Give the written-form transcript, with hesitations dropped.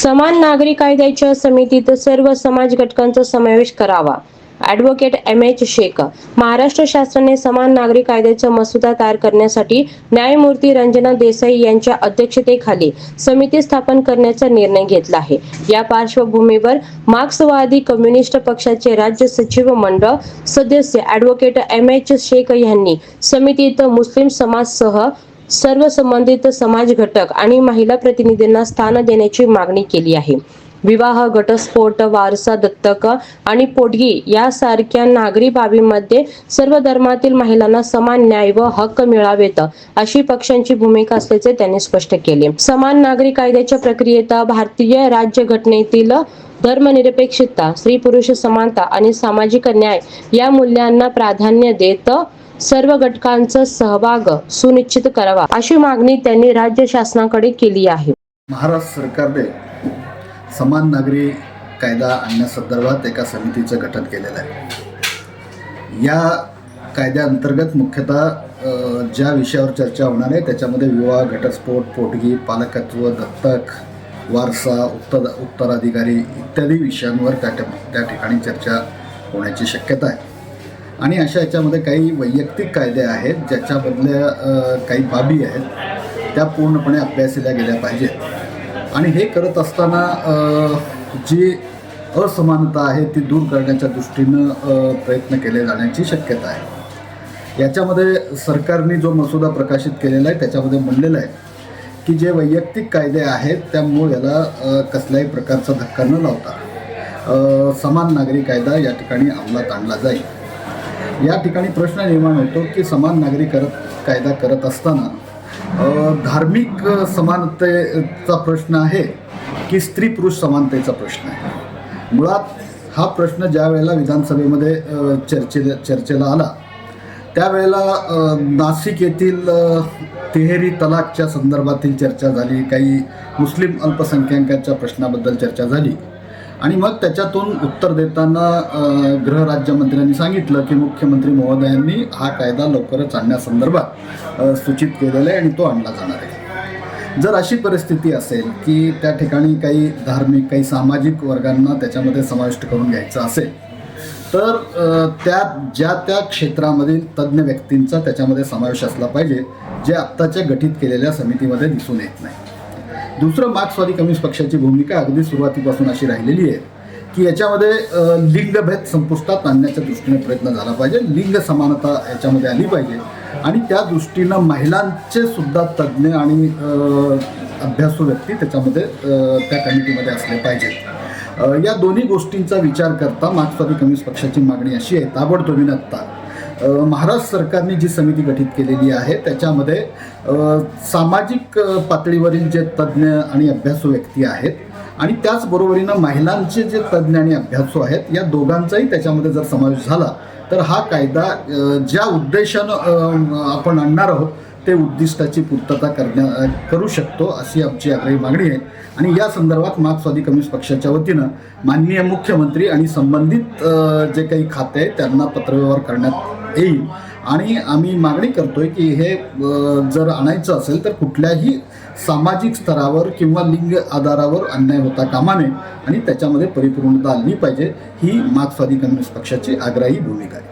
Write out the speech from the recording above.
समान नागरी कायद्याच्या समितीत सर्व समाज घटकांचा समावेश करावा. Advocate MH. शेख. महाराष्ट्र शासनाने समान नागरी कायद्याचा मसुदा तयार करण्यासाठी न्यायमूर्ती रंजना देसाई यांच्या अध्यक्षतेखाली समिती स्थापन करण्याचा निर्णय घेतला आहे. या पार्श्वभूमीवर मार्क्सवादी कम्युनिस्ट पक्षाचे राज्य सचिव मंडळ सदस्य ॲडव्होकेट एम.एच. शेख यांनी समितीत मुस्लिम समाजासह सर्व संबंधित समाज घटक आणि महिला प्रतिनिधींना स्थान देण्याची मागणी केली आहे. विवाह, घटस्फोट, वारसा, दत्तक आणि पोटगी यासारख्या नागरी बाबींमध्ये सर्व धर्मातील महिलांना समान न्याय व हक्क मिळावेत अशी पक्षांची भूमिका असल्याचे त्यांनी स्पष्ट केले. समान नागरी कायद्याच्या प्रक्रियेत भारतीय राज्यघटनेतील धर्मनिरपेक्षता, स्त्री-पुरुष समानता आणि सामाजिक न्याय या मूल्यांना प्राधान्य देत सर्व घटकांचा सहभाग सुनिश्चित करावा अशी मागणी त्यांनी राज्य शासनाकडे केली आहे. महाराष्ट्र सरकारने समान नागरी कायदा आणण्यासंदर्भात एका समितीचं गठन केलेलं आहे. या कायद्याअंतर्गत मुख्यतः ज्या विषयावर चर्चा होणार आहे त्याच्यामध्ये विवाह, घटस्फोट, पोटगी, पालकत्व, दत्तक, वारसा, उत्तराधिकारी इत्यादी विषयांवर त्या ठिकाणी चर्चा होण्याची शक्यता आहे. आणि अशा याच्यामध्ये काही वैयक्तिक कायदे आहेत ज्याच्यामधल्या काही बाबी आहेत त्या पूर्णपणे अभ्यासल्या गेल्या पाहिजेत. आणि हे करत असताना जी असमानता आहे ती दूर करण्याच्या दृष्टीनं प्रयत्न केले जाण्याची शक्यता आहे. याच्यामध्ये सरकारने जो मसुदा प्रकाशित केलेला आहे त्याच्यामध्ये म्हणलेलं आहे की जे वैयक्तिक कायदे आहेत त्यामुळे याला कसल्याही प्रकारचा धक्का न लावता समान नागरी कायदा या ठिकाणी अंमलात आणला जाईल. या ठिकाणी प्रश्न निर्माण होतो की समान नागरी कायदा करत असताना धार्मिक समानतेचा प्रश्न आहे की स्त्री-पुरुष समानतेचा प्रश्न आहे. मुळात हा प्रश्न ज्या वेळेला विधानसभेमध्ये चर्चेला आला त्यावेळेला नाशिक येथील तिहेरी तलाकच्या संदर्भातील चर्चा झाली, काही मुस्लिम अल्पसंख्याकांच्या प्रश्नाबद्दल चर्चा झाली आणि मग त्याच्यातून उत्तर देताना गृहराज्यमंत्र्यांनी सांगितलं की मुख्यमंत्री महोदयांनी हा कायदा लवकरच आणण्यासंदर्भात सूचित केलेला आहे आणि तो आणला जाणार आहे. जर अशी परिस्थिती असेल की त्या ठिकाणी काही धार्मिक, काही सामाजिक वर्गांना त्याच्यामध्ये समाविष्ट करून घ्यायचं असेल तर त्या क्षेत्रामधील तज्ज्ञ व्यक्तींचा त्याच्यामध्ये समावेश असला पाहिजे, जे आत्ताच्या गठीत केलेल्या समितीमध्ये दिसून येत नाही. दुसरं, मार्क्सवादी कम्युनिस्ट पक्षाची भूमिका अगदी सुरुवातीपासून अशी राहिलेली आहे की याच्यामध्ये लिंगभेद संपुष्टात आणण्याच्या दृष्टीने प्रयत्न झाला पाहिजे, लिंग समानता याच्यामध्ये आली पाहिजे आणि त्या दृष्टीनं महिलांचे सुद्धा तज्ज्ञ आणि अभ्यासू व्यक्ती त्याच्यामध्ये त्या कमिटीमध्ये असले पाहिजेत. या दोन्ही गोष्टींचा विचार करता मार्क्सवादी कम्युनिस्ट पक्षाची मागणी अशी आहे, ताबडतोबीने आत्ता महाराष्ट्र सरकारने जी समिती गठीत केलेली आहे त्याच्यामध्ये सामाजिक पातळीवरील जे तज्ज्ञ आणि अभ्यासू व्यक्ती आहेत आणि त्याचबरोबरीनं महिलांचे जे तज्ज्ञ आणि अभ्यासू आहेत या दोघांचाही त्याच्यामध्ये जर समावेश झाला तर हा कायदा ज्या उद्देशानं आपण आणणार आहोत ते उद्दिष्टाची पूर्तता करू शकतो अशी आमची आग्रही मागणी आहे. आणि या संदर्भात मार्क्सवादी कम्युनिस्ट पक्षाच्या वतीनं माननीय मुख्यमंत्री आणि संबंधित जे काही खाते आहेत त्यांना पत्रव्यवहार करण्यात येईल आणि आम्ही मागणी करतोय की हे जर आणायचं असेल तर कुठल्याही सामाजिक स्तरावर किंवा लिंग आधारावर अन्याय होता कामा नये आणि त्याच्यामध्ये परिपूर्णता आली पाहिजे, ही मार्क्सवादी कम्युनिस्ट पक्षाची आग्रही भूमिका आहे.